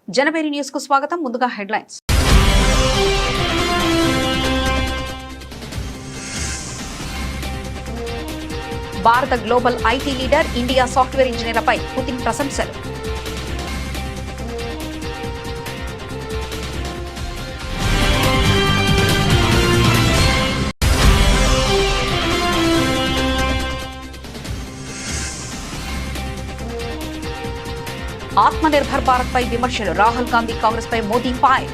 జనబేరి news కు స్వాగతం. ముందుగా హెడ్లైన్స్. భారత global IT leader, India software ఇంజనీర్లపై పుతిన్ ప్రశంసలు. ఆత్మనిర్భర్ భారత్ పై విమర్శలు. రాహుల్ గాంధీ కాంగ్రెస్ పై మోదీ ఫైర్.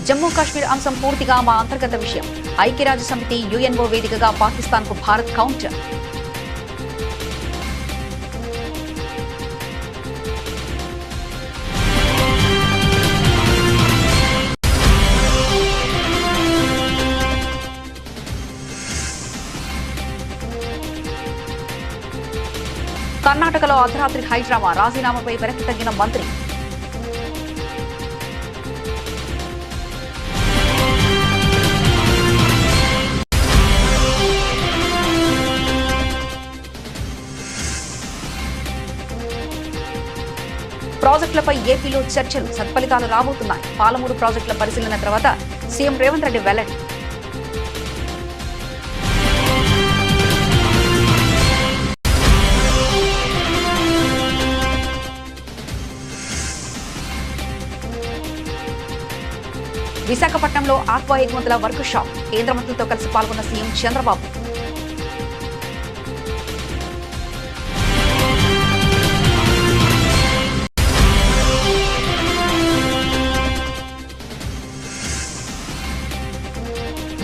జమ్మూ కాశ్మీర్ అంశం పూర్తిగా మా అంతర్గత విషయం. ఐక్యరాజ్య సమితి, యుఎన్ఓ వేదికగా పాకిస్తాన్ కు భారత్ కౌంటర్. కర్ణాటకలో అర్ధరాత్రి హైడ్రామా. రాజీనామాపై వెనక్కి తగ్గిన మంత్రి. ప్రాజెక్టులపై ఏపీలో చర్చలు. సత్ఫలితాలు రాబోతున్నాయి. పాలమూరు ప్రాజెక్టుల పరిశీలన తర్వాత సీఎం రేవంత్ రెడ్డి వెల్లడి. విశాఖపట్నంలో ఆక్వా ఎగుమతుల వర్క్ షాప్. కేంద్ర మంత్రులతో కలిసి పాల్గొన్న సీఎం చంద్రబాబు.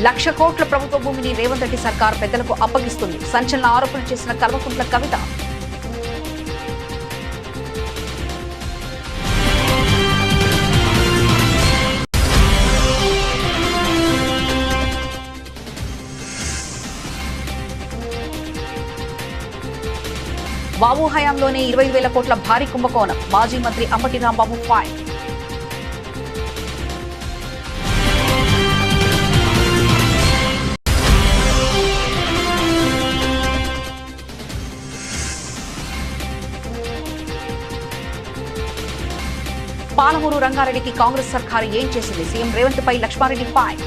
లక్ష కోట్ల ప్రభుత్వ భూమిని రేవంత్ రెడ్డి సర్కార్ పెద్దలకు అప్పగిస్తుంది. సంచలన ఆరోపణలు చేసిన కల్వకుంట్ల కవిత. బాబు హయాంలోనే 25,000 కోట్ల భారీ కుంభకోణం. మాజీ మంత్రి అంబటి రాంబాబు ఫైర్. పాలమూరు రంగారెడ్డికి కాంగ్రెస్ సర్కారు ఏం చేసింది? సీఎం రేవంత్ పై లక్ష్మారెడ్డి ఫైర్.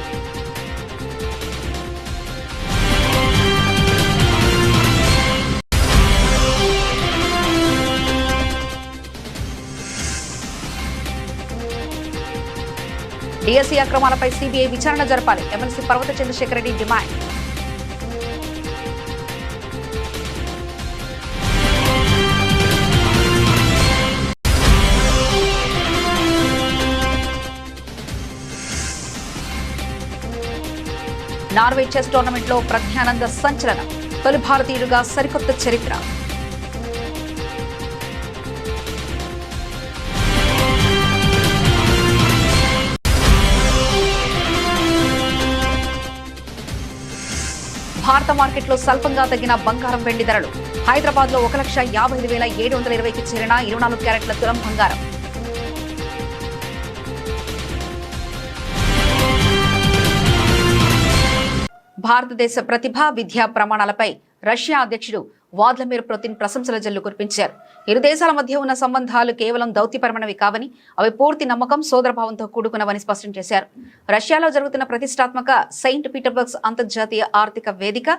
డిఎస్సీ అక్రమాలపై సిబిఐ విచారణ జరపాలి. MLC Parvatha Chandrasekhar Reddy demand. Norway chess టోర్నమెంట్లో ప్రజ్ఞానంద సంచలనం. తొలి భారతీయుడిగా సరికొత్త చరిత్ర. భారత మార్కెట్లో స్వల్పంగా తగ్గిన బంగారం, వెండి ధరలు. హైదరాబాద్ లో 1,55,720కి చేరిన 24 క్యారెట్ల తులం బంగారం. భారతదేశ ప్రతిభ, విద్యా ప్రమాణాలపై రష్యా అధ్యక్షుడు వ్లాదిమిర్ పుతిన్ ప్రశంసల జల్లు కురిపించారు. ఇరు దేశాల మధ్య ఉన్న సంబంధాలు కేవలం దౌత్యపరమైనవి కావని, అవి పూర్తి నమ్మకం, సోదరభావంతో కూడుకున్నవని స్పష్టం చేశారు. రష్యాలో జరుగుతున్న ప్రతిష్టాత్మక సెయింట్ పీటర్స్బర్గ్ అంతర్జాతీయ ఆర్థిక వేదిక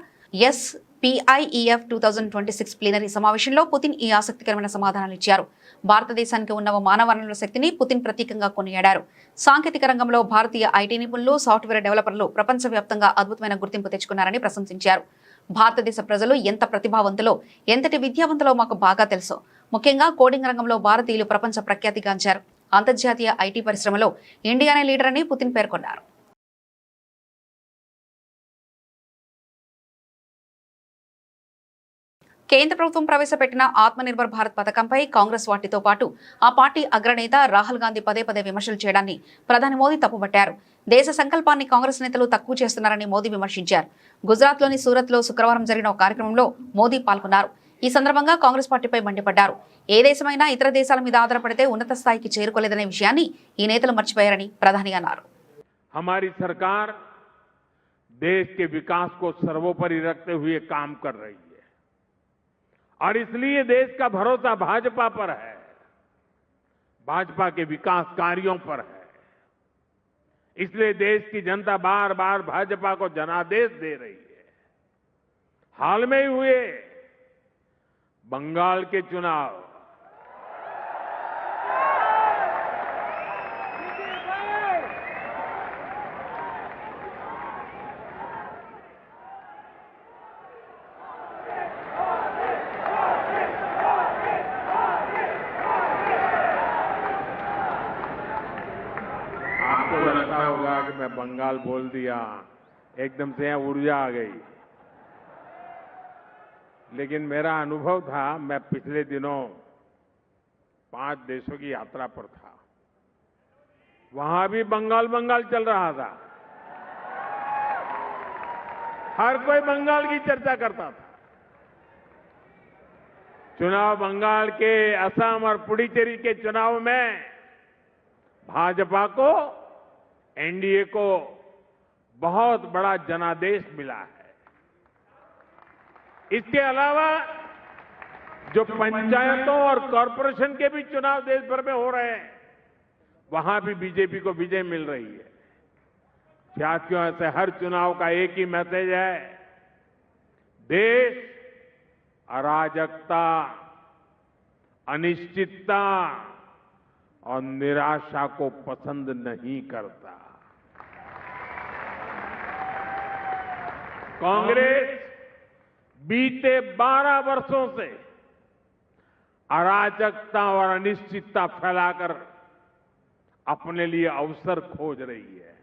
SPIEF 2026 ప్లీనరీ సమావేశంలో పుతిన్ ఈ ఆసక్తికరమైన సమాధానాలు ఇచ్చారు. భారతదేశానికి ఉన్న మానవ వనరుల శక్తిని పుతిన్ ప్రతీకంగా కొనియాడారు. సాంకేతిక రంగంలో భారతీయ ఐటీ నిపుణులు, సాఫ్ట్వేర్ డెవలపర్లు ప్రపంచవ్యాప్తంగా అద్భుతమైన గుర్తింపు తెచ్చుకున్నారని ప్రశంసించారు. భారతదేశ ప్రజలు ఎంత ప్రతిభావంతులో, ఎంతటి విద్యావంతులో మాకు బాగా తెలుసు. ముఖ్యంగా కోడింగ్ రంగంలో భారతీయులు ప్రపంచ ప్రఖ్యాతిగాంచారు. అంతర్జాతీయ ఐటీ పరిశ్రమలో ఇండియానే లీడర్ అని పుతిన్ పేర్కొన్నారు. కేంద్ర ప్రభుత్వం ప్రవేశపెట్టిన ఆత్మనిర్భర్ భారత్ పథకంపై కాంగ్రెస్ వాటితో పాటు ఆ పార్టీ అగ్రనేత రాహుల్ గాంధీ పదే పదే విమర్శలు చేయడాన్ని ప్రధాని మోదీ తప్పుపట్టారు. దేశ సంకల్పాన్ని కాంగ్రెస్ నేతలు తక్కువ చేస్తున్నారని మోదీ విమర్శించారు. గుజరాత్లోని సూరత్లో శుక్రవారం జరిగిన ఒక కార్యక్రమంలో మోదీ పాల్గొన్నారు. ఈ సందర్భంగా కాంగ్రెస్ పార్టీపై మండిపడ్డారు. ఏ దేశమైనా ఇతర దేశాల మీద ఆధారపడితే ఉన్నత స్థాయికి చేరుకోలేదనే విషయాన్ని ఈ నేతలు మర్చిపోయారని ప్రధాని అన్నారు. हमारी सरकार देश के विकास को सर्वोपरि रखते हुए काम कर रही है और इसलिए देश का भरोसा भाजपा पर है, भाजपा के विकास कार्यों पर है। इसलिए देश की जनता बार बार भाजपा को जनादेश दे रही है। हाल में ही हुए बंगाल के चुनाव, आपको लगता होगा कि मैं बंगाल बोल दिया, एकदम से यहां ऊर्जा आ गई, लेकिन मेरा अनुभव था, मैं पिछले दिनों 5 देशों की यात्रा पर था, वहां भी बंगाल चल रहा था। हर कोई बंगाल की चर्चा करता था। चुनाव बंगाल के, असम और पुडुचेरी के चुनाव में भाजपा को, एनडीए को बहुत बड़ा जनादेश मिला है। इसके अलावा जो पंचायतों और कॉरपोरेशन के भी चुनाव देश भर में हो रहे हैं, वहां भी बीजेपी को विजय मिल रही है। साथियों, ऐसे हर चुनाव का एक ही मैसेज है, देश अराजकता, अनिश्चितता और निराशा को पसंद नहीं करता। कांग्रेस बीते 12 वर्षों से अराजकता और अनिश्चितता फैलाकर अपने लिए अवसर खोज रही है,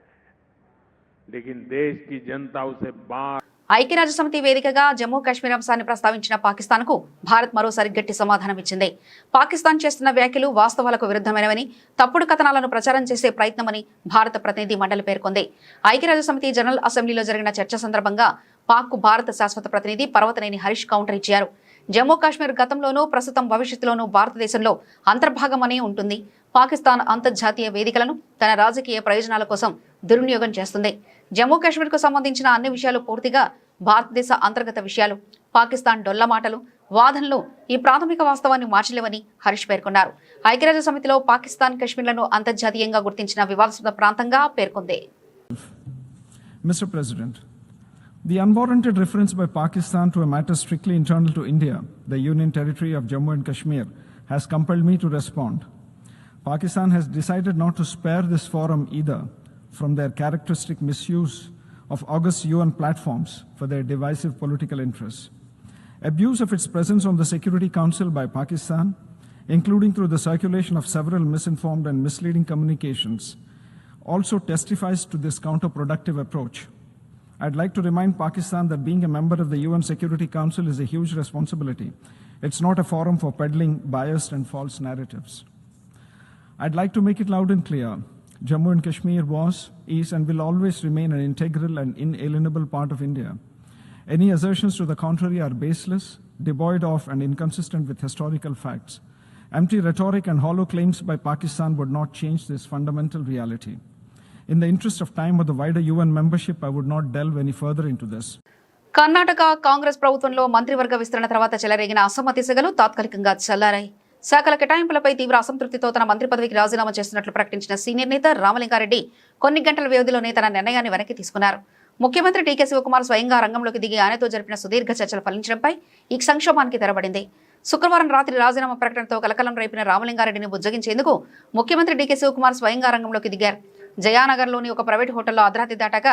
लेकिन देश की जनता उसे बार ఐక్యరాజ్యసమితి వేదికగా జమ్మూ కాశ్మీర్ అంశాన్ని ప్రస్తావించిన పాకిస్తాన్కు భారత్ మరోసారి గట్టి సమాధానం ఇచ్చింది. పాకిస్తాన్ చేస్తున్న వ్యాఖ్యలు వాస్తవాలకు విరుద్ధమైనవని, తప్పుడు కథనాలను ప్రచారం చేసే ప్రయత్నమని భారత ప్రతినిధి మండలి పేర్కొంది. ఐక్యరాజ్యసమితి జనరల్ అసెంబ్లీలో జరిగిన చర్చ సందర్భంగా పాక్కు భారత శాశ్వత ప్రతినిధి పర్వతనేని హరీష్ కౌంటర్ ఇచ్చారు. జమ్మూ కాశ్మీర్ గతంలోనూ ప్రస్తుతం భవిష్యత్తులోనూ భారతదేశంలో అంతర్భాగమనే ఉంటుంది. పాకిస్తాన్ అంతర్జాతీయ వేదికలను తన రాజకీయ ప్రయోజనాల కోసం దుర్వినియోగం చేస్తుంది. జమ్మూ కాశ్మీర్ కు సంబంధించిన అన్ని విషయాలు పూర్తిగా భారతదేశ అంతర్గత విషయాలు. పాకిస్తాన్ డొల్ల మాటలు, వాదనలు ఈ ప్రాథమిక వాస్తవాన్ని మార్చలేవని హరీష్ పేర్కొన్నారు. ఐక్యరాజ్య సమితిలో పాకిస్తాన్ కశ్మీర్లను అంతర్జాతీయంగా గుర్తించిన వివాదాస్పద ప్రాంతంగా పేర్కొంది. Mr. President, the unwarranted reference by Pakistan to a matter strictly internal to India, the Union Territory of Jammu and Kashmir, has compelled me to respond. Pakistan has decided not to spare this forum either from their characteristic misuse of august UN platforms for their divisive political interests. Abuse of its presence on the Security Council by Pakistan, including through the circulation of several misinformed and misleading communications, also testifies to this counterproductive approach. I'd like to remind Pakistan that being a member of the UN Security Council is a huge responsibility. It's not a forum for peddling biased and false narratives. I'd like to make it loud and clear. Jammu and Kashmir was, is and will always remain an integral and inalienable part of India. Any assertions to the contrary are baseless, devoid of and inconsistent with historical facts. Empty rhetoric and hollow claims by Pakistan would not change this fundamental reality. In the interest of time or the wider UN membership, I would not delve any further into this. Karnataka Congress ప్రభుత్వంలో మంత్రివర్గ విస్తరణ తర్వాత చెలరేగిన అసమ్మతి సెగలు తాత్కాలికంగా చల్లారాయి. శాఖల కేటాయింపులపై తీవ్ర అసంతృప్తితో తన మంత్రి పదవికి రాజీనామా చేస్తున్నట్లు ప్రకటించిన సీనియర్ నేత రామలింగారెడ్డి కొన్ని గంటల వ్యవధిలోనే తన నిర్ణయాన్ని వెనక్కి తీసుకున్నారు. ముఖ్యమంత్రి డీకే శివకుమార్ స్వయంగా రంగంలోకి దిగి ఆయనతో జరిపిన సుదీర్ఘ చర్చలు ఫలించడంపై ఈ సంక్షోభానికి తెరబడింది. శుక్రవారం రాత్రి రాజీనామా ప్రకటనతో కలకలం రేపిన రామలింగారెడ్డిని బుజ్జగించేందుకు ముఖ్యమంత్రి డీకే శివకుమార్ స్వయంగా రంగంలోకి దిగారు. జయానగర్లోని ఒక ప్రైవేట్ హోటల్లో అర్ధరాత్రి దాటాక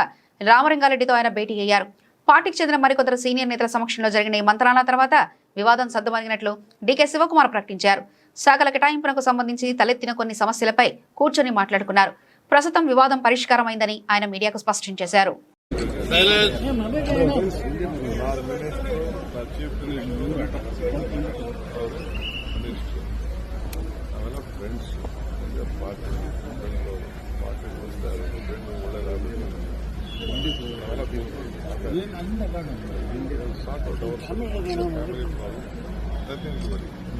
రామలింగారెడ్డితో ఆయన భేటీ అయ్యారు. పార్టీకి చెందిన మరికొందరు సీనియర్ నేతల సమక్షంలో జరిగిన ఈ మంత్రాల తర్వాత వివాదం సద్దుమణిగినట్లు డీకే శివకుమార్ ప్రకటించారు. శాఖల కేటాయింపునకు సంబంధించి తలెత్తిన కొన్ని సమస్యలపై కూర్చొని మాట్లాడుకున్నారు. ప్రస్తుతం వివాదం పరిష్కారమైందని ఆయన మీడియాకు స్పష్టం చేశారు.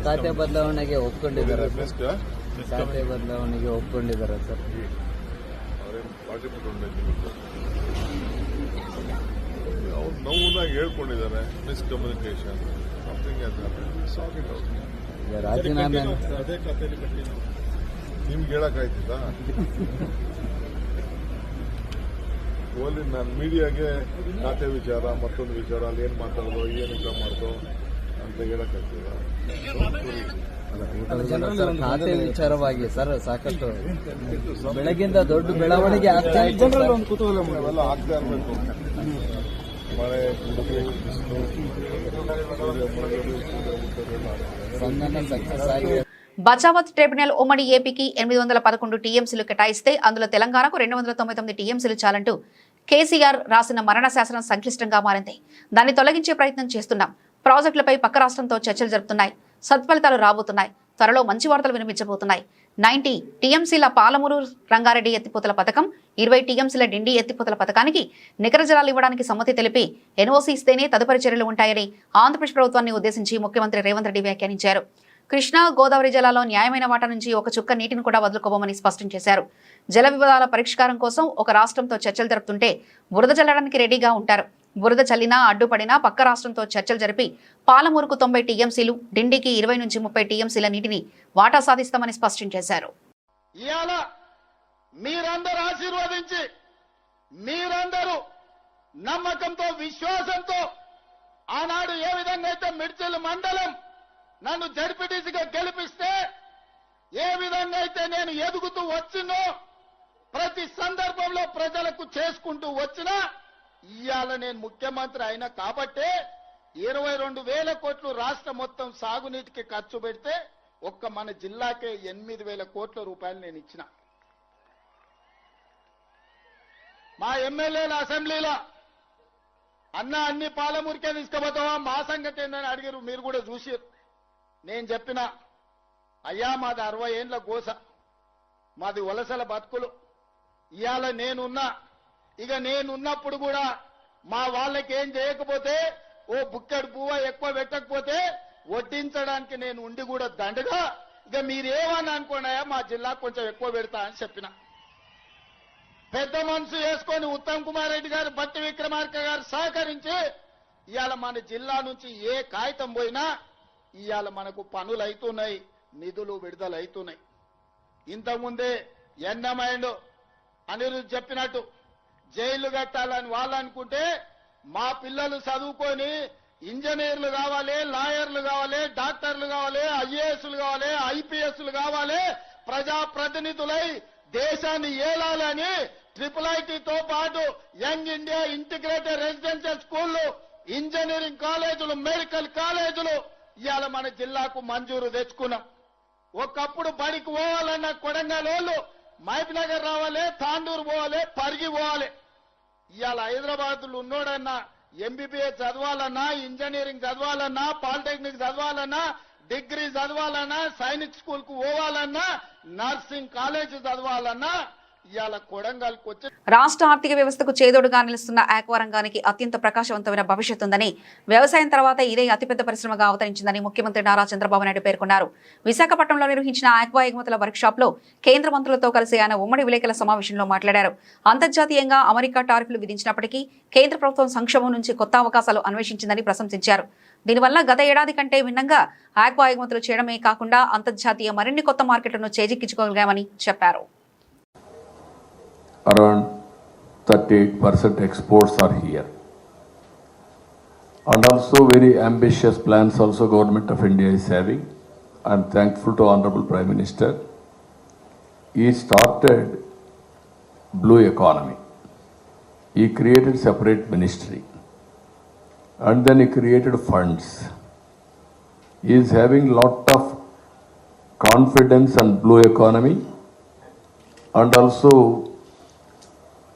ಖಾತೆ ಬದಲಾವಣೆಗೆ ಒಪ್ಕೊಂಡಿದ್ದಾರೆ ಸರ್. ಖಾತೆ ಬದಲಾವಣೆಗೆ ಒಪ್ಕೊಂಡಿದ್ದಾರೆ ಸರ್. ಹೇಳ್ಕೊಂಡಿದ್ದಾರೆ ಮಿಸ್ಕಮ್ಯುನಿಕೇಶನ್ ಸಮಥಿಂಗ್ ಈಗ ರಾಜೀನಾಮೆ ಅದೇ ಖಾತೆಯಲ್ಲಿ ಕಟ್ಟಿ ನಿಮ್ಗೆ ಹೇಳಕ್ಕಾಯ್ತಿದ್ದ ಓಲಿ ನಾನು ಮೀಡಿಯಾಗೆ ಖಾತೆ ವಿಚಾರ ಮತ್ತೊಂದು ವಿಚಾರ ಅಲ್ಲಿ ಏನ್ ಮಾತಾಡೋದು ಏನು ಇಲ್ಲ ಮಾಡ್ದೋ ಅಂತ ಹೇಳಕ್ಕಾಗ್ತದ ಖಾತೆ ವಿಚಾರವಾಗಿ ಸರ್ ಸಾಕಷ್ಟು ಬೆಳಗಿಂದ ದೊಡ್ಡ ಬೆಳವಣಿಗೆ ಆಗ್ತಾ ಇದೆ. ಅವೆಲ್ಲ ಆಗ್ತಾ ಇರಬೇಕು. ಮಳೆ ಗುಡುಗು ಬಿಸಿಲು ಸಂಧಾನ ಸಕ್ಸಸ್ ಆಗಿದೆ. బచావత్ ట్రిబ్యునల్ ఉమ్మడి ఏపీకి 811 టీఎంసీలు కేటాయిస్తే అందులో తెలంగాణకు 299 టీఎంసీలు చాలంటూ కేసీఆర్ రాసిన మరణ శాసనం సంక్లిష్టంగా మారింది. దాన్ని తొలగించే ప్రయత్నం చేస్తున్నాం. ప్రాజెక్టులపై పక్క రాష్ట్రంతో చర్చలు జరుపుతున్నాయి. సత్ఫలితాలు రాబోతున్నాయి. త్వరలో మంచి వార్తలు వినిపించబోతున్నాయి. 90 టీఎంసీల పాలమూరు రంగారెడ్డి ఎత్తిపోతల పథకం, 20 టీఎంసీల డిండి ఎత్తిపోతల పథకానికి నికర జలాలు ఇవ్వడానికి సమ్మతి తెలిపి ఎన్ఓసీ ఇస్తేనే తదుపరి చర్యలు ఉంటాయని ఆంధ్రప్రదేశ్ ప్రభుత్వాన్ని ఉద్దేశించి ముఖ్యమంత్రి రేవంత్ రెడ్డి వ్యాఖ్యానించారు. కృష్ణా గోదావరి జలాల్లో న్యాయమైన వాటా నుంచి ఒక చుక్క నీటిని కూడా వదులుకోబోమని స్పష్టం చేశారు. జల వివాదాల పరిష్కారం కోసం ఒక రాష్ట్రంతో చర్చలు జరుపుతుంటే బురద చల్లడానికి రెడీగా ఉంటారు. బురద చల్లినా అడ్డుపడినా పక్క రాష్ట్రంతో చర్చలు జరిపి పాలమూరుకు 90 టీఎంసీలు, డిండికి 20 నుంచి 30 టీఎంసీల నీటిని వాటా సాధిస్తామని స్పష్టం చేశారు. ఇవాళ మీరందరూ ఆశీర్వదించి మీరందరూ నమ్మకంతో విశ్వాసంతో ఆనాడు ఏ విధంగా అయితే మిడ్చల్ మండలం నన్ను జడ్పీటీసీగా గెలిపిస్తే ఏ విధంగా అయితే నేను ఎదుగుతూ వచ్చినో ప్రతి సందర్భంలో ప్రజలకు చేసుకుంటూ వచ్చినా ఇవాళ నేను ముఖ్యమంత్రి అయినా కాబట్టే 22,000 కోట్లు రాష్ట్రం మొత్తం సాగునీటికి ఖర్చు పెడితే ఒక్క మన జిల్లాకే 8,000 కోట్ల రూపాయలు నేను ఇచ్చిన. మా ఎమ్మెల్యేల అసెంబ్లీలో అన్న అన్ని పాలమూరికే తీసుకుపోతావా మా సంగతి ఏందని అడిగారు. మీరు కూడా చూసారు. నేను చెప్పిన అయ్యా మాది 60 ఏండ్ల గోస, మాది వలసల బతుకులు. ఇవాళ నేనున్నా, ఇక నేనున్నప్పుడు కూడా మా వాళ్ళకి ఏం చేయకపోతే ఓ బుక్కెడు పువ్వ ఎక్కువ పెట్టకపోతే వడ్డించడానికి నేను ఉండి కూడా దండగా ఇక మీరేమని అనుకున్నాయా మా జిల్లా కొంచెం ఎక్కువ పెడతా అని చెప్పిన. పెద్ద మనసు వేసుకొని ఉత్తమ్ కుమార్ రెడ్డి గారు, బట్టి విక్రమార్క గారు సహకరించి ఇవాళ మన జిల్లా నుంచి ఏ కాగితం పోయినా ఇవాళ మనకు పనులు అవుతున్నాయి, నిధులు విడుదల అవుతున్నాయి. ఇంతకుముందే ఎన్నమైండు అనిరుద్ధ్ చెప్పినట్టు జైళ్లు కట్టాలని వాళ్ళు అనుకుంటే మా పిల్లలు చదువుకొని ఇంజనీర్లు కావాలి, లాయర్లు కావాలి, డాక్టర్లు కావాలి, ఐఏఎస్లు కావాలి, ఐపీఎస్లు కావాలి, ప్రజాప్రతినిధులై దేశాన్ని ఏలాలని IIITతో పాటు యంగ్ ఇండియా ఇంటిగ్రేటెడ్ రెసిడెన్షియల్ స్కూళ్లు, ఇంజనీరింగ్ కాలేజీలు, మెడికల్ కాలేజీలు ఇవాళ మన జిల్లాకు మంజూరు తెచ్చుకున్నాం. ఒకప్పుడు బడికి పోవాలన్న కొడంగల్ వాళ్ళు మహబూబ్నగర్ రావాలి, తాండూరు పోవాలి, పరిగి పోవాలి. ఇవాళ హైదరాబాద్లో ఉన్నోడన్నా ఎంబీబీఎస్ చదవాలన్నా, ఇంజనీరింగ్ చదవాలన్నా, పాలిటెక్నిక్ చదవాలన్నా, డిగ్రీ చదవాలన్నా, సైనిక్ స్కూల్ కు పోవాలన్నా, నర్సింగ్ కాలేజ్ చదవాలన్నా ఇవాళ కొడంగల్కి వచ్చి రాష్ట్ర ఆర్థిక వ్యవస్థకు చేదోడుగా నిలుస్తున్న ఆక్వా రంగానికి అత్యంత ప్రకాశవంతమైన భవిష్యత్తు ఉందని, వ్యవసాయం తర్వాత ఇదే అతిపెద్ద పరిశ్రమగా అవతరించిందని ముఖ్యమంత్రి నారా చంద్రబాబు నాయుడు పేర్కొన్నారు. విశాఖపట్నంలో నిర్వహించిన ఆక్వా ఎగుమతుల వర్క్షాప్ లో కేంద్ర మంత్రులతో కలిసి ఆయన ఉమ్మడి విలేకరుల సమావేశంలో మాట్లాడారు. అంతర్జాతీయంగా అమెరికా టారిఫ్లు విధించినప్పటికీ కేంద్ర ప్రభుత్వం సంక్షోభం నుంచి కొత్త అవకాశాలు అన్వేషించిందని ప్రశంసించారు. దీనివల్ల గత ఏడాది కంటే భిన్నంగా ఆక్వా ఎగుమతులు చేయడమే కాకుండా అంతర్జాతీయ మరిన్ని కొత్త మార్కెట్లను చేజిక్కించుకోగలిగామని చెప్పారు. Around 38% exports are here, and also very ambitious plans also Government of India is having. I am thankful to Honorable Prime Minister. He started blue economy. He created separate ministry, and then he created funds. He is having lot of confidence on blue economy, and also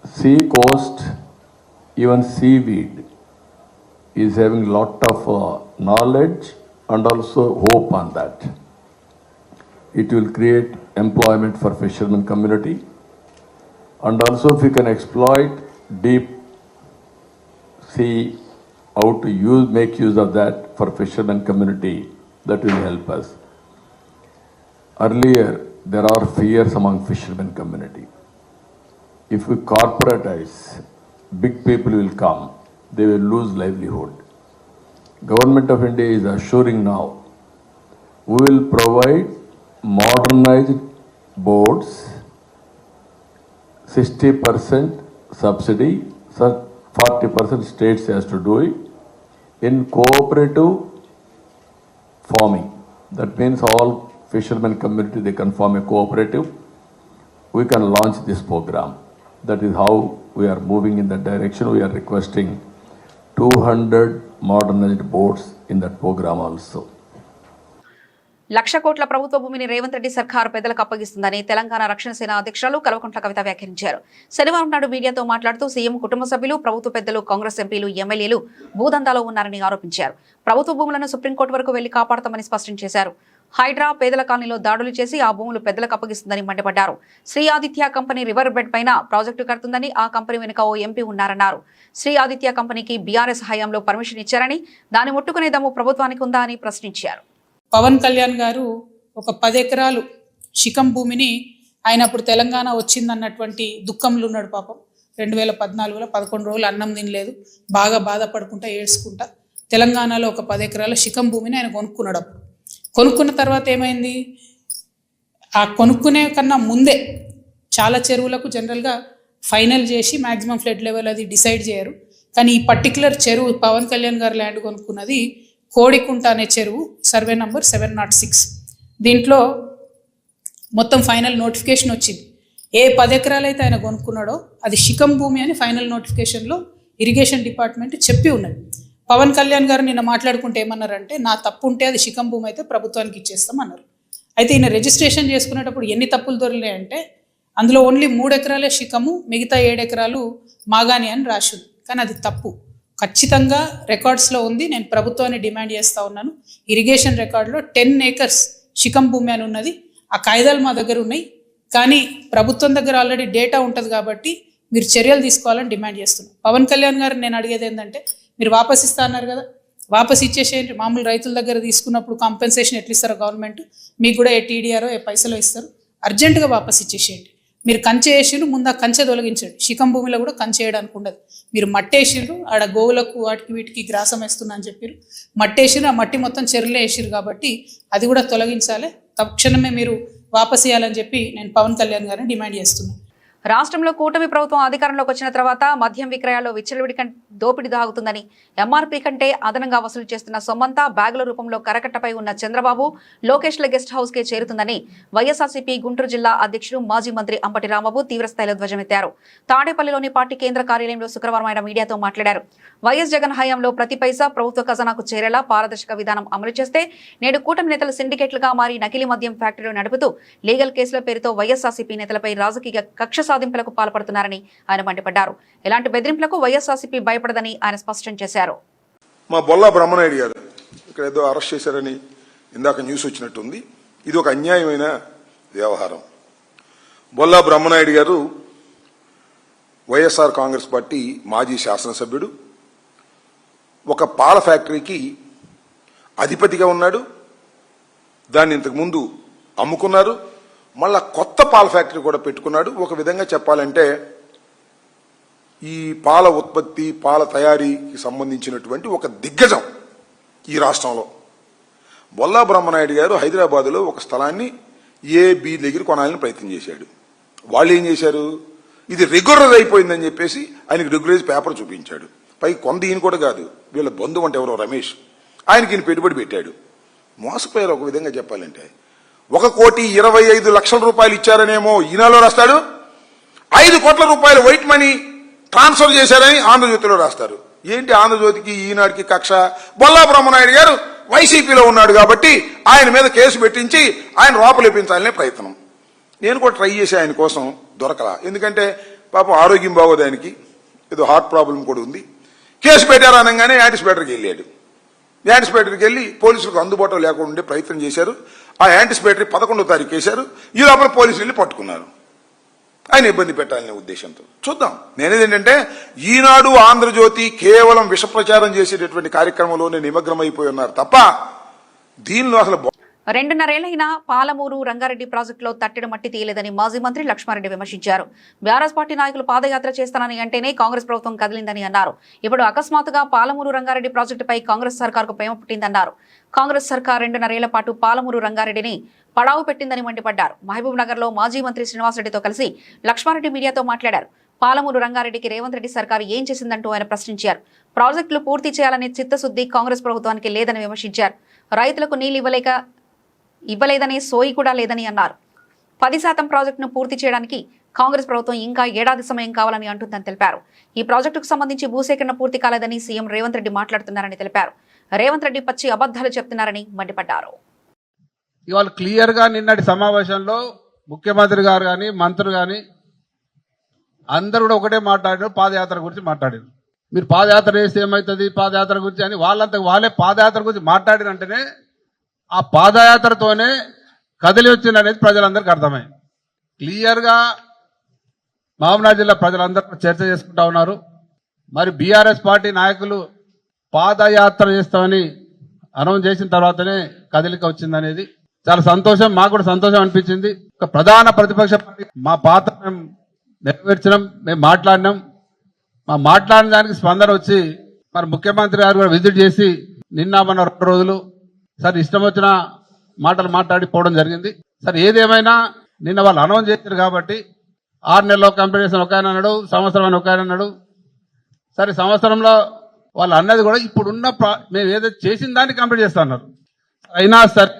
sea coast, even seaweed, is having lot of knowledge and also hope on that. It will create employment for fishermen community, and also if we can exploit deep sea, how to make use of that for fishermen community, that will help us. Earlier there are fears among fishermen community. If we corporatize, big people will come they will lose livelihood. Government of India is assuring now, we will provide modernized boards, 60% subsidy, 40% states has to do it, in cooperative farming. That means all fishermen community, they can form a cooperative. We can launch this program. That is how we are moving in that direction. We are requesting 200 modernized boats in that program also. 1,00,000 కోట్ల ప్రభుత్వ భూమిని రేవంత్ రెడ్డి సర్కార్ పెద్దలకు అప్పగిస్తుందని తెలంగాణ రక్షణ సేన అధ్యక్షులు కల్వకుంట్ల కవిత వ్యాఖ్యానించారు. శనివారం నాడు మీడియాతో మాట్లాడుతూ సీఎం కుటుంబ సభ్యులు, ప్రభుత్వ పెద్దలు, కాంగ్రెస్ ఎంపీలు, ఎమ్మెల్యేలు భూదందాలో ఉన్నారని ఆరోపించారు. ప్రభుత్వ భూములను సుప్రీంకోర్టు వరకు వెళ్లి కాపాడతామని స్పష్టం చేశారు. హైడ్రా పేదల కాలనీలో దాడులు చేసి ఆ భూములు పెద్దలకు అప్పగిస్తుందని మండిపడ్డారు. Sri Aditya company river bed పైన ప్రాజెక్టు కడుతుందని, ఆ కంపెనీ వెనుక ఓ ఎంపీ ఉన్నారన్నారు. శ్రీ ఆదిత్య కంపెనీకి బీఆర్ఎస్ హయాంలో పర్మిషన్ ఇచ్చారని, దాన్ని ముట్టుకునే దమ్ము ప్రభుత్వానికి ఉందా అని ప్రశ్నించారు. పవన్ కళ్యాణ్ గారు ఒక 10 ఎకరాలు శిఖం భూమిని ఆయన అప్పుడు తెలంగాణ వచ్చిందన్నటువంటి దుఃఖంలో ఉన్నాడు. పాపం 2014లో 11 రోజులు అన్నం తినలేదు, బాగా బాధపడుకుంటా ఏడ్చుకుంటా తెలంగాణలో ఒక 10 ఎకరాల శిఖం భూమిని ఆయన కొనుక్కున్నాడు. అప్పుడు కొనుక్కున్న తర్వాత ఏమైంది, ఆ కొనుక్కునే కన్నా ముందే చాలా చెరువులకు జనరల్గా ఫైనల్ చేసి మ్యాక్సిమం ఫ్లడ్ లెవెల్ అది డిసైడ్ చేయరు. కానీ ఈ పర్టికులర్ చెరువు పవన్ కళ్యాణ్ గారు ల్యాండ్ కొనుక్కున్నది కోడికుంట అనే చెరువు, సర్వే నంబర్ 706. దీంట్లో మొత్తం ఫైనల్ నోటిఫికేషన్ వచ్చింది. ఏ 10 ఎకరాలు అయితే ఆయన కొనుక్కున్నాడో అది శిఖం భూమి అని ఫైనల్ నోటిఫికేషన్లో ఇరిగేషన్ డిపార్ట్మెంట్ చెప్పి ఉన్నది. పవన్ కళ్యాణ్ గారు నిన్న మాట్లాడుకుంటే ఏమన్నారంటే, నా తప్పు ఉంటే అది శిఖం భూమి అయితే ప్రభుత్వానికి ఇచ్చేస్తాం అన్నారు. అయితే ఈయన రిజిస్ట్రేషన్ చేసుకునేటప్పుడు ఎన్ని తప్పులు దొరికినాయంటే, అందులో ఓన్లీ 3 ఎకరాలే శిఖము, మిగతా 7 ఎకరాలు మాగాని అని రాసింది. కానీ అది తప్పు, ఖచ్చితంగా రికార్డ్స్లో ఉంది. నేను ప్రభుత్వాన్ని డిమాండ్ చేస్తూ ఉన్నాను. ఇరిగేషన్ రికార్డులో 10 ఏకర్స్ శిఖం భూమి అని ఉన్నది. ఆ కాయిదాలు మా దగ్గర ఉన్నాయి. కానీ ప్రభుత్వం దగ్గర ఆల్రెడీ డేటా ఉంటుంది కాబట్టి మీరు చర్యలు తీసుకోవాలని డిమాండ్ చేస్తున్నాను. పవన్ కళ్యాణ్ గారు నేను అడిగేది ఏంటంటే, మీరు వాపస్ ఇస్తా అన్నారు కదా, వాపస్ ఇచ్చేసేయండి. మామూలు రైతుల దగ్గర తీసుకున్నప్పుడు కాంపెన్సేషన్ ఎట్లా ఇస్తారో గవర్నమెంట్, మీకు కూడా ఏ టీడీఆరో ఏ పైసలు ఇస్తారు, అర్జెంటుగా వాపస్ ఇచ్చేసేయండి. మీరు కంచె వేసిండ్రు, ముందు ఆ కంచె తొలగించండి. శిఖం భూమిలో కూడా కంచె వేయడానికి ఉండదు. మీరు మట్టేసిండ్రు, ఆడ గోవులకు వాటికి వీటికి గ్రాసం వేస్తున్నా అని చెప్పారు. మట్టేసిండ్రు, ఆ మట్టి మొత్తం చెరువులే వేసిరు కాబట్టి అది కూడా తొలగించాలి. తక్షణమే మీరు వాపస్ ఇవ్వాలని చెప్పి నేను పవన్ కళ్యాణ్ గారిని డిమాండ్ చేస్తున్నాను. రాష్ట్రంలో కూటమి ప్రభుత్వం అధికారంలోకి వచ్చిన తర్వాత మద్యం విక్రయాల్లో విచ్చలవిడి దోపిడీ దాగుతుందని, ఎంఆర్పీ కంటే అదనంగా వసూలు చేస్తున్న సొమ్మంతా బ్యాగుల రూపంలో కరకట్టపై ఉన్న చంద్రబాబు, లోకేష్ల గెస్ట్ హౌస్ కే చేరుతుందని వైఎస్ఆర్సీపీ గుంటూరు జిల్లా అధ్యక్షుడు మాజీ మంత్రి అంబటి రాంబాబు తీవ్రస్థాయిలో ధ్వజమెత్తారు. తాడేపల్లిలోని పార్టీ కేంద్ర కార్యాలయంలో శుక్రవారం ఆయన మీడియాతో మాట్లాడారు. వైఎస్ జగన్ హయాంలో ప్రతి పైసా ప్రభుత్వ ఖజానాకు చేరేలా పారదర్శక విధానం అమలు చేస్తే, నేడు కూటమి నేతలు సిండికేట్లుగా మారి నకిలీ మద్యం ఫ్యాక్టరీలు నడుపుతూ లీగల్ కేసుల పేరుతో వైఎస్ఆర్సీపీ నేతలపై రాజకీయ కక్ష సాధింపులకు పాల్పడుతున్నారని ఆయన మండిపడ్డారు. ఎలాంటి బెదిరింపులకు వైఎస్ఆర్సీపీ భయపడదని ఆయన స్పష్టం చేశారు. మా బొల్లా బ్రహ్మనాయుడు గారు ఇక్కడ ఏదో అరెస్ట్ చేశారని ఇందాక న్యూస్ వచ్చినట్టుంది. ఇది ఒక అన్యాయమైన వ్యవహారం. బొల్లా బ్రహ్మనాయుడు గారు వైఎస్ఆర్ కాంగ్రెస్ పార్టీ మాజీ శాసనసభ్యుడు, ఒక పాల ఫ్యాక్టరీకి అధిపతిగా ఉన్నాడు. దాన్ని ఇంతకుముందు అమ్ముకున్నారు, మళ్ళా కొత్త పాల ఫ్యాక్టరీ కూడా పెట్టుకున్నాడు. ఒక విధంగా చెప్పాలంటే ఈ పాల ఉత్పత్తి, పాల తయారీకి సంబంధించినటువంటి ఒక దిగ్గజం ఈ రాష్ట్రంలో. బొల్లా బ్రహ్మనాయుడు గారు హైదరాబాదులో ఒక స్థలాన్ని బి దగ్గర కొనాలని ప్రయత్నం చేశాడు. వాళ్ళు ఏం చేశారు, ఇది రెగ్యులరైజ్ అయిపోయిందని చెప్పేసి ఆయనకి రెగ్యులరైజ్ పేపర్ చూపించాడు. పై కొంత ఈయన కూడా కాదు, వీళ్ళ బంధువు అంటే ఎవరో రమేష్, ఆయనకి ఈయన పెట్టుబడి పెట్టాడు. మోసపోయారు. ఒక విధంగా చెప్పాలంటే 1,25,00,000 రూపాయలు ఇచ్చారనేమో ఈనాలో రాస్తాడు, 5 కోట్ల రూపాయలు వైట్ మనీ ట్రాన్స్ఫర్ చేశారని ఆంధ్రజ్యోతిలో రాస్తారు. ఏంటి ఆంధ్రజ్యోతికి ఈనాడికి కక్ష? బొల్లా బ్రహ్మనాయుడు గారు వైసీపీలో ఉన్నాడు కాబట్టి ఆయన మీద కేసు పెట్టించి ఆయన లోపలేపించాలనే ప్రయత్నం. నేను కూడా ట్రై చేసి ఆయన కోసం దొరకలా. ఎందుకంటే పాపం ఆరోగ్యం బాగోదు, ఆయనకి ఏదో హార్ట్ ప్రాబ్లం కూడా ఉంది. కేసు పెట్టారు అనగానే యాంటిసిపేటర్కి వెళ్ళాడు. యాంటిసిపేటర్కి వెళ్ళి పోలీసులకు అందుబాటులో లేకుండా ఉండే ప్రయత్నం చేశారు. ఆ యాంటిసిపేటరీ 11వ తారీఖు వేశారు. ఈ లోపల పోలీసులు వెళ్ళి పట్టుకున్నారు. ఆయన ఇబ్బంది పెట్టాలనే ఉద్దేశంతో. చూద్దాం. నేనేదేంటంటే ఈనాడు, ఆంధ్రజ్యోతి కేవలం విష ప్రచారం చేసేటటువంటి కార్యక్రమంలోనే నిమగ్నమైపోయి ఉన్నారు తప్ప దీనిలో అసలు 2.5 ఏళ్లైనా పాలమూరు రంగారెడ్డి ప్రాజెక్టులో తట్టెడు మట్టి తీయలేదని మాజీ మంత్రి లక్ష్మారెడ్డి విమర్శించారు. బీఆర్ఎస్ పార్టీ నాయకులు పాదయాత్ర చేస్తానని అంటేనే కాంగ్రెస్ ప్రభుత్వం కదిలిందని అన్నారు. ఇప్పుడు అకస్మాత్తుగా పాలమూరు రంగారెడ్డి ప్రాజెక్టుపై కాంగ్రెస్ సర్కారుకు ప్రేమ పుట్టిందన్నారు. కాంగ్రెస్ సర్కార్ 2.5 ఏళ్ల పాటు పాలమూరు రంగారెడ్డిని పడావు పెట్టిందని మండిపడ్డారు. మహబూబ్ నగర్ లో మాజీ మంత్రి శ్రీనివాసరెడ్డితో కలిసి లక్ష్మారెడ్డి మీడియాతో మాట్లాడారు. పాలమూరు రంగారెడ్డికి రేవంత్ రెడ్డి సర్కారు ఏం చేసిందంటూ ఆయన ప్రశ్నించారు. ప్రాజెక్టులు పూర్తి చేయాలనే చిత్తశుద్ధి కాంగ్రెస్ ప్రభుత్వానికి లేదని విమర్శించారు. రైతులకు నీళ్లు ఇవ్వలేదనే సోయి కూడా లేదని అన్నారు. 10% ప్రాజెక్టును పూర్తి చేయడానికి కాంగ్రెస్ ప్రభుత్వం ఇంకా ఏడాది సమయం కావాలని అంటుందని తెలిపారు. ఈ ప్రాజెక్టుకు సంబంధించి భూసేకరణ పూర్తి కాలేదని సీఎం రేవంత్ రెడ్డి మాట్లాడుతున్నారని తెలిపారు. రేవంత్ రెడ్డి పచ్చి అబద్ధాలు చెప్తున్నారని మండిపడ్డారు. ఇవాళ క్లియర్ గా నిన్నటి సమావేశంలో ముఖ్యమంత్రి గారు కానీ మంత్రులు కానీ అందరూ కూడా ఒకటే మాట్లాడారు, పాదయాత్ర గురించి మాట్లాడారు. మీరు పాదయాత్ర చేస్తే ఏమవుతుంది, పాదయాత్ర గురించి అని వాళ్ళే పాదయాత్ర గురించి మాట్లాడినంటేనే ఆ పాదయాత్రతోనే కదిలి వచ్చింది అనేది ప్రజలందరికీ అర్థమైంది. క్లియర్గా మహబూబ్నగర్ జిల్లా ప్రజలందరూ చర్చ చేసుకుంటా ఉన్నారు. మరి బీఆర్ఎస్ పార్టీ నాయకులు పాదయాత్ర చేస్తామని అనౌన్స్ చేసిన తర్వాతనే కదలిక వచ్చిందనేది చాలా సంతోషం, మాకు కూడా సంతోషం అనిపించింది. ఒక ప్రధాన ప్రతిపక్ష పార్టీ మా పాత్ర మేము నెరవేర్చినాం, మేము మాట్లాడినాం. మా మాట్లాడిన దానికి స్పందన వచ్చి మరి ముఖ్యమంత్రి గారు కూడా విజిట్ చేసి నిన్న మన 2 రోజులు సార్ ఇష్టం వచ్చిన మాటలు మాట్లాడిపోవడం జరిగింది. సార్ ఏదేమైనా నిన్న వాళ్ళు అనౌన్స్ చేశారు కాబట్టి 6 నెలల్లో కంప్లీట్ చేసిన ఒక ఆయన అన్నాడు, సంవత్సరం అని ఒక ఆయన అన్నాడు. సరే సంవత్సరంలో వాళ్ళు అన్నది కూడా ఇప్పుడున్న మేము ఏదైతే చేసిన దాన్ని కంప్లీట్ చేస్తా అన్నారు. అయినా సరే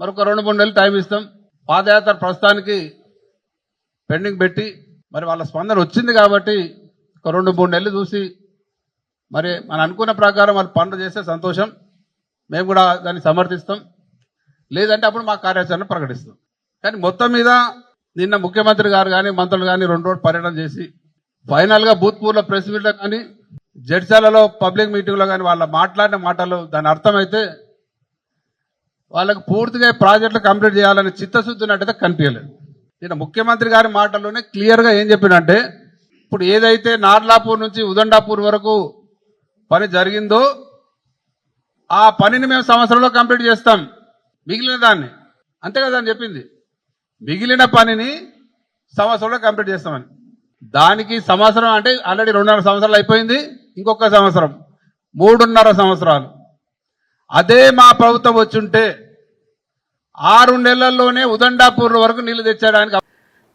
మరొక 2-3 నెలలు టైం ఇస్తాం. పాదయాత్ర ప్రస్తుతానికి పెండింగ్ పెట్టి మరి వాళ్ళ స్పందన వచ్చింది కాబట్టి ఒక 2-3 నెలలు చూసి మరి మనం అనుకున్న ప్రకారం వాళ్ళు పనులు చేస్తే సంతోషం, మేము కూడా దాన్ని సమర్థిస్తాం. లేదంటే అప్పుడు మా కార్యాచరణ ప్రకటిస్తాం. కానీ మొత్తం మీద నిన్న ముఖ్యమంత్రి గారు కానీ మంత్రులు కానీ 2 రోజులు పర్యటన చేసి ఫైనల్గా భూత్పూర్లో ప్రెస్ మీట్లో కానీ జడ్చాలలో పబ్లిక్ మీటింగ్లో కానీ వాళ్ళ మాట్లాడిన మాటలు దాని అర్థమైతే వాళ్ళకు పూర్తిగా ప్రాజెక్టులు కంప్లీట్ చేయాలని చిత్తశుద్ధి ఉన్నట్టయితే కనిపించలేదు. నిన్న ముఖ్యమంత్రి గారి మాటల్లోనే క్లియర్గా ఏం చెప్పినంటే ఇప్పుడు ఏదైతే నార్లాపూర్ నుంచి ఉదండాపూర్ వరకు పని జరిగిందో ఆ పనిని మేము సంవత్సరంలో కంప్లీట్ చేస్తాం, మిగిలిన దాన్ని అంతే కదా అని చెప్పింది. మిగిలిన పనిని సంవత్సరంలో కంప్లీట్ చేస్తామని. దానికి సంవత్సరం అంటే ఆల్రెడీ 2.5 సంవత్సరాలు అయిపోయింది, ఇంకొక సంవత్సరం 3.5 సంవత్సరాలు. అదే మా ప్రభుత్వం వచ్చుంటే 6 నెలల్లోనే ఉదండాపూర్ వరకు నీళ్లు తెచ్చడానికి.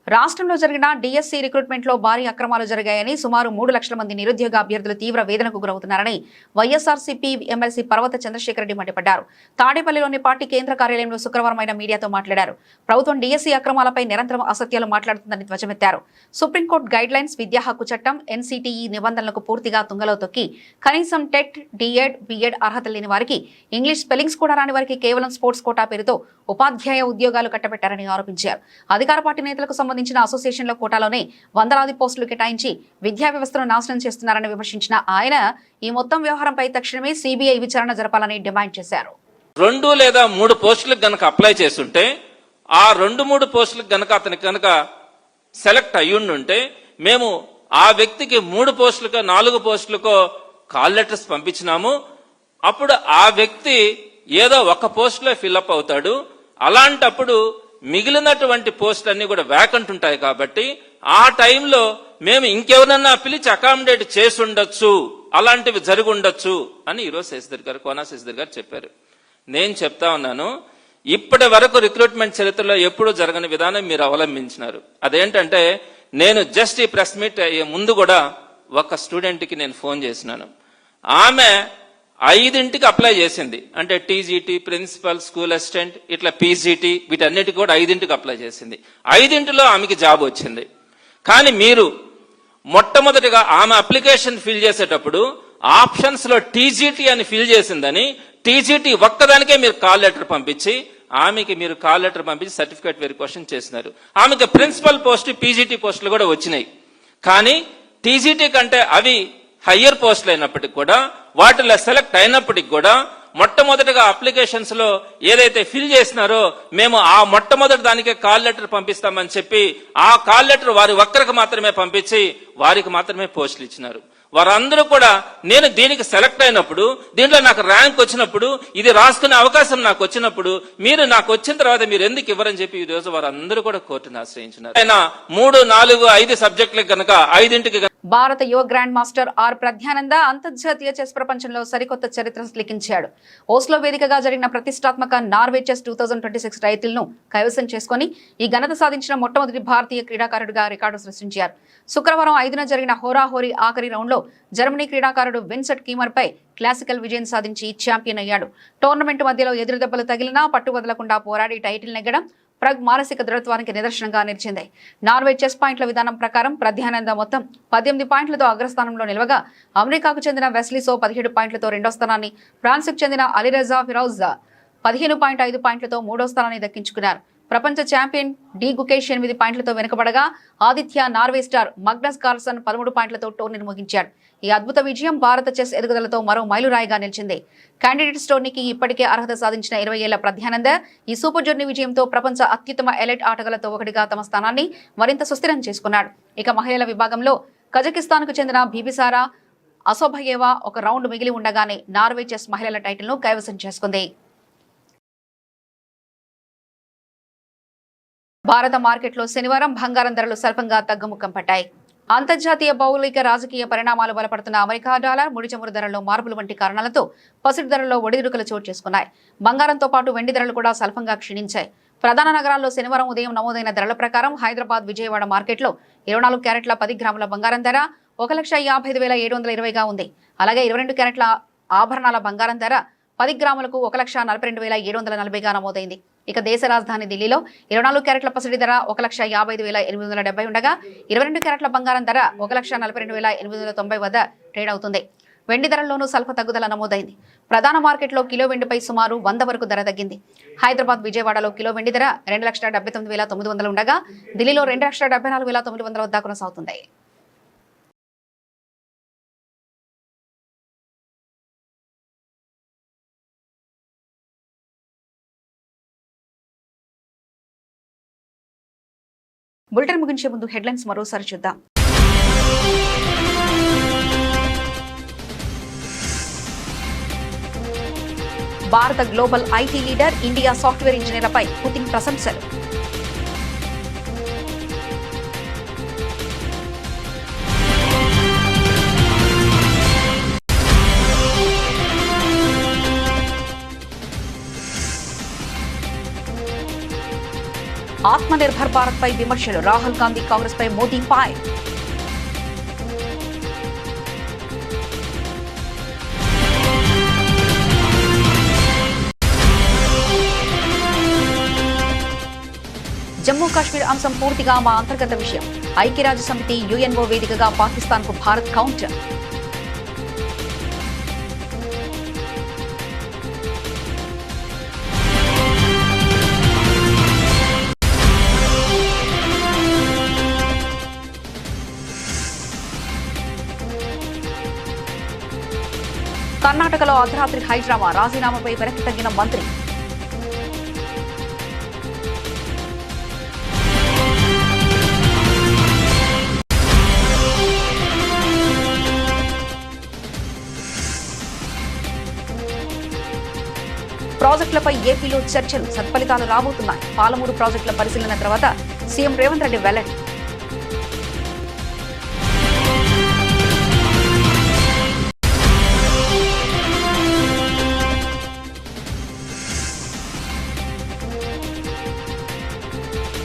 రాష్ట్రంలో జరిగిన డిఎస్సీ రిక్రూట్మెంట్ లో భారీ అక్రమాలు జరిగాయని సుమారు 3 లక్షల మంది నిరుద్యోగ అభ్యర్థులు తీవ్ర వేదనకు గురవుతున్నారని వైఎస్ఆర్సీపీ ఎమ్మెల్సీ పర్వత చంద్రశేఖర్ రెడ్డి మండిపడ్డారు. తాడేపల్లిలోని పార్టీ కేంద్ర కార్యాలయంలో శుక్రవారం ఆయన మీడియాతో మాట్లాడారు. ప్రభుత్వం డిఎస్సీ అక్రమాలపై నిరంతరం అసత్యాలు మాట్లాడుతుందని ధ్వజమెత్తారు. సుప్రీంకోర్టు గైడ్ లైన్స్, విద్యా హక్కు చట్టం, ఎన్సీటీఈ నిబంధనలకు పూర్తిగా తుంగలో తొక్కి కనీసం టెట్, డిఎడ్, బిఎడ్ అర్హత లేని వారికి, ఇంగ్లీష్ స్పెల్లింగ్స్ కూడా రాని వారికి కేవలం స్పోర్ట్స్ కోటా పేరుతో ఉపాధ్యాయ ఉద్యోగాలు కట్టబెట్టారని ఆరోపించారు. అధికార పార్టీ నేతలకు సంబంధించిన అసోసియేషన్ల కోటాలోనే వందలాది పోస్టులు కేటాయించి విద్యా వ్యవస్థను నాశనం చేస్తున్నారని విమర్శించిన ఆయన ఈ మొత్తం వ్యవహారంపై తక్షణమే సిబిఐ విచారణ జరపాలని డిమాండ్ చేశారు. 2 లేదా 3 పోస్టులకు గనక అప్లై చేస్తుంటే ఆ 2-3 పోస్టులకు గనక అతనికి గనక సెలెక్ట్ అయ్యుండుంటే మేము ఆ వ్యక్తికి 3 పోస్టులకో 4 పోస్టులకో కాల్ లెటర్స్ పంపించినాము. అప్పుడు ఆ వ్యక్తి ఏదో ఒక పోస్టులో ఫిల్అప్ అవుతాడు. అలాంటప్పుడు మిగిలినటువంటి పోస్టులన్నీ కూడా వ్యాకంట్ ఉంటాయి కాబట్టి ఆ టైంలో మేము ఇంకెవరన్నా పిలిచి అకామిడేట్ చేసి ఉండొచ్చు, అలాంటివి జరిగి ఉండొచ్చు అని ఈరోజు శశిధర్ గారు, కోనా శశిధర్ గారు చెప్పారు. నేను చెప్తా ఉన్నాను, ఇప్పటి వరకు రిక్రూట్మెంట్ చరిత్రలో ఎప్పుడూ జరగని విధానం మీరు అవలంబించినారు. అదేంటంటే నేను జస్ట్ ఈ ప్రెస్ మీట్ అయ్యే ముందు కూడా ఒక స్టూడెంట్కి నేను ఫోన్ చేసినాను. ఆమె 5ంటికి అప్లై చేసింది. అంటే టీజీటీ, ప్రిన్సిపల్, స్కూల్ అసిస్టెంట్, ఇట్లా పీజీటీ వీటన్నిటికి కూడా 5ంటికి అప్లై చేసింది. 5ంటిలో ఆమెకి జాబ్ వచ్చింది. కానీ మీరు మొట్టమొదటిగా ఆమె అప్లికేషన్ ఫిల్ చేసేటప్పుడు ఆప్షన్స్ లో టీజీటీ అని ఫిల్ చేసిందని టీజీటీ ఒక్కదానికే మీరు కాల్ లెటర్ పంపించి ఆమెకి మీరు కాల్ లెటర్ పంపించి సర్టిఫికేట్ వెరిఫికేషన్ చేసినారు. ఆమెకి ప్రిన్సిపల్ పోస్ట్, పీజీటీ పోస్టులు కూడా వచ్చినాయి. కానీ టీజీటీ కంటే అవి హయ్యర్ పోస్టులు అయినప్పటికి కూడా వాటిలో సెలెక్ట్ అయినప్పటికి కూడా మొట్టమొదటిగా అప్లికేషన్స్ లో ఏదైతే ఫిల్ చేసినారో మేము ఆ మొట్టమొదటి దానికే కాల్ లెటర్ పంపిస్తామని చెప్పి ఆ కాల్ లెటర్ వారి ఒక్కరికి మాత్రమే పంపించి వారికి మాత్రమే పోస్టులు ఇచ్చినారు. వారందరూ కూడా నేను దీనికి సెలెక్ట్ అయినప్పుడు, దీంట్లో నాకు ర్యాంక్ వచ్చినప్పుడు, ఇది రాసుకునే అవకాశం నాకు వచ్చినప్పుడు, మీరు నాకు వచ్చిన తర్వాత మీరు ఎందుకు ఇవ్వరని చెప్పి ఈ రోజు వారందరూ కూడా కోర్టును ఆశ్రయించినారు. ఆయన 3, 4, 5 సబ్జెక్టులకు కనుక 5ంటికి భారత యువ గ్రాండ్ మాస్టర్ ఆర్ ప్రజ్ఞానంద అంతర్జాతీయ చెస్ ప్రపంచంలో సరికొత్త చరిత్ర లిఖించాడు. ఓస్లో వేదికగా జరిగిన ప్రతిష్టాత్మక నార్వే చెస్ 2026 టైటిల్ ను కైవసం చేసుకుని ఈ ఘనత సాధించిన మొట్టమొదటి భారతీయ క్రీడాకారుడిగా రికార్డు సృష్టించారు. శుక్రవారం 5న జరిగిన హోరాహోరీ ఆఖరి రౌండ్లో జర్మనీ క్రీడాకారుడు విన్సెంట్ కీమర్ పై క్లాసికల్ విజయం సాధించి ఛాంపియన్ అయ్యాడు. టోర్నమెంట్ మధ్యలో ఎదురు దెబ్బలు తగిలినా పట్టు వదలకుండా పోరాడి టైటిల్ నెగ్గడం ప్రగ్ మానసిక దృఢత్వానికి నిదర్శనంగా నిలిచింది. నార్వే చెస్ పాయింట్ల విధానం ప్రకారం ప్రజ్ఞానంద మొత్తం 18 పాయింట్లతో అగ్రస్థానంలో నిలవగా, అమెరికాకు చెందిన వెస్లీసో 17 పాయింట్లతో రెండో స్థానాన్ని, ఫ్రాన్స్కు చెందిన అలీరజా ఫిరౌజ్ 15.5 పాయింట్లతో మూడో స్థానాన్ని దక్కించుకున్నారు. ప్రపంచ ఛాంపియన్ డి గుకేష్ 8 పాయింట్లతో వెనుకబడగా, ఆదిత్య నార్వే స్టార్ మగ్నస్ కార్ల్సన్ 13 పాయింట్లతో టోర్నీని ముగించాడు. ఈ అద్భుత విజయం భారత చెస్ ఎదుగుదలతో మరో మైలురాయిగా నిలిచింది. క్యాండిడేట్స్ టోర్నీకి ఇప్పటికే అర్హత సాధించిన 20 ఏళ్ల ప్రజ్ఞానంద ఈ సూపర్ జర్నీ విజయంతో ప్రపంచ అత్యుత్తమ ఎలైట్ ఆటగాళ్లతో ఒకటిగా తమ స్థానాన్ని మరింత సుస్థిరం చేసుకున్నాడు. ఇక మహిళల విభాగంలో కజకిస్తాన్కు చెందిన బీబిసారా అసోభయేవా ఒక రౌండ్ మిగిలి ఉండగానే నార్వే చెస్ మహిళల టైటిల్ను కైవసం చేసుకుంది. భారత మార్కెట్లో శనివారం బంగారం ధరలు స్వల్పంగా తగ్గుముఖం పట్టాయి. అంతర్జాతీయ భౌగోళిక రాజకీయ పరిణామాలు బలపడుతున్న అమెరికా డాలర్, ముడి చమురు ధరల్లో మార్పులు వంటి కారణాలతో పసిడి ధరల్లో ఒడిదుడుకులు చోటు చేసుకున్నాయి. బంగారంతో పాటు వెండి ధరలు కూడా స్వల్పంగా క్షీణించాయి. ప్రధాన నగరాల్లో శనివారం ఉదయం నమోదైన ధరల ప్రకారం హైదరాబాద్, విజయవాడ మార్కెట్లో 24 క్యారెట్ల 10 గ్రాముల బంగారం ధర 1,55,720గా ఉంది. అలాగే 22 క్యారెట్ల ఆభరణాల బంగారం ధర 10 గ్రాములకు 1,42,740గా నమోదైంది. ఇక దేశ రాజధాని ఢిల్లీలో 24 క్యారెట్ల పసిడి ధర 1,55,870 ఉండగా, 22 క్యారెట్ల బంగారం ధర 1,42,890 వద్ద ట్రేడ్ అవుతుంది. వెండి ధరల్లోనూ స్వల్ప తగ్గుదల నమోదైంది. ప్రధాన మార్కెట్లో కిలో వెండిపై సుమారు 100 వరకు ధర తగ్గింది. హైదరాబాద్, విజయవాడలో కిలో వెండి ధర 2,79,900 ఉండగా, ఢిల్లీలో 2,74,900 వద్ద కొనసాగుతుంది. బులెటిన్ ముగించే ముందు హెడ్లైన్స్ మరోసారి చూద్దాం. భారత global IT leader, India software ఇంజనీర్లపై పుతిన్ ప్రశంసలు. ఆత్మనిర్భర్ భారత్ పై విమర్శలు, రాహుల్ గాంధీ కాంగ్రెస్ పై మోదీ ఫైర్. జమ్మూ కాశ్మీర్ అంశం పూర్తిగా మా అంతర్గత విషయం. ఐక్యరాజ్య సమితి, యుఎన్ఓ వేదికగా పాకిస్తాన్కు భారత్ కౌంటర్. కర్ణాటకలో అర్ధరాత్రి హైడ్రామా, రాజీనామాపై వెనక్కి తగ్గిన మంత్రి. ప్రాజెక్టులపై ఏపీలో చర్చలు, సత్ఫలితాలు రాబోతున్నాయి. పాలమూరు ప్రాజెక్టుల పరిశీలన తర్వాత సీఎం రేవంత్ రెడ్డి వెల్లడి.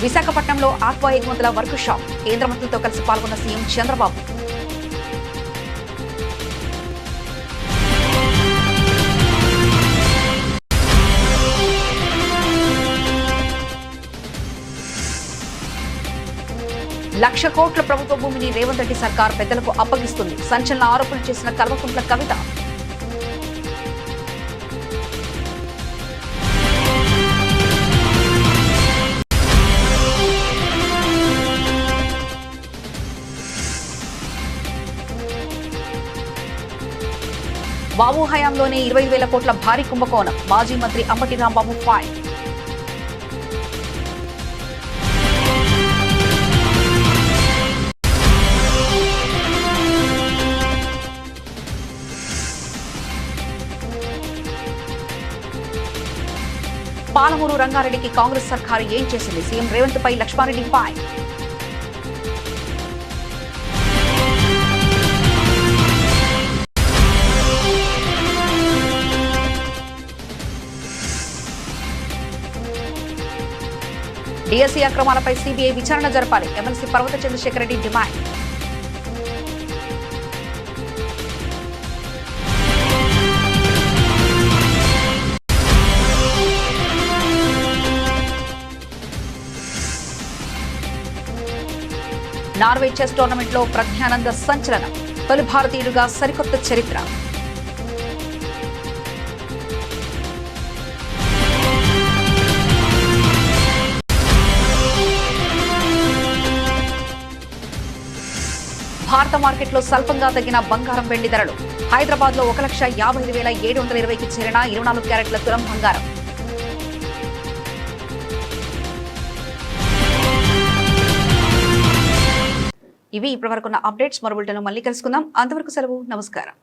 విశాఖపట్నంలో ఆక్వా ఎగుమతుల వర్క్ షాప్, కేంద్ర మంత్రులతో కలిసి పాల్గొన్న సీఎం చంద్రబాబు. లక్ష కోట్ల ప్రభుత్వ భూమిని రేవంత్ రెడ్డి సర్కార్ పెద్దలకు అప్పగిస్తుంది. సంచలన ఆరోపణలు చేసిన కల్వకుంట్ల కవిత. బాబు హయాంలోనే 25,000 కోట్ల భారీ కుంభకోణం, మాజీ మంత్రి అంబటి రాంబాబు ఫైర్. పాలమూరు రంగారెడ్డికి కాంగ్రెస్ సర్కారు ఏం చేసింది? సీఎం రేవంత్ పై లక్ష్మారెడ్డి ఫైర్. డిఎస్సీ అక్రమాలపై సిబిఐ విచారణ జరపాలి. MLC Parvatha Chandrasekhar Reddy demand. Norway chess టోర్నమెంట్లో ప్రజ్ఞానంద సంచలనం. తొలి భారతీయుడిగా సరికొత్త చరిత్ర. భారత మార్కెట్లో స్వల్పంగా తగ్గిన బంగారం వెండి ధరలు. హైదరాబాద్ లో 1,55,720కి చేరిన 24 క్యారెట్ల తులం బంగారం. ఇవి ఇప్పటివరకున్న అప్డేట్స్. మరో బులెటిన్లో మళ్ళీ కలుసుకుందాం. అంతవరకు సెలవు. నమస్కారం.